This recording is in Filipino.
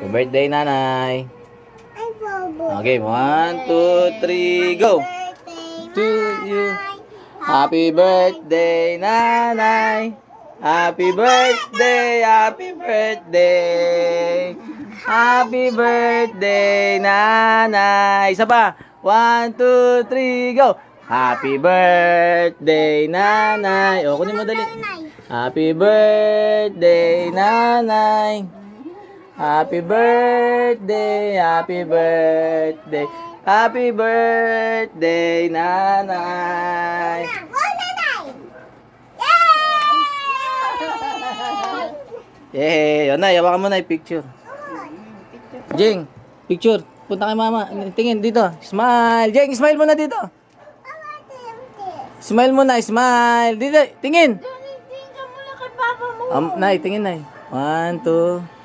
Happy birthday, nanay. Okay, 1, 2, 3, go. To you. Happy birthday, nanay. Happy birthday, happy birthday. Happy birthday, nanay. Isa pa. 1, 2, 3, go. Happy birthday, nanay. O, kunin mo dali. Happy birthday, nanay. Happy birthday, happy birthday. Happy birthday, nanay. Yay! Yun na, yawakan mo na yung picture. Jing, picture. Punta kay mama. Tingin dito. Smile. Jing, smile mo na dito. Smile mo na, smile. Dito, tingin. Tingin ka muna kay papa mo. Nay, tingin nay. 1, 2.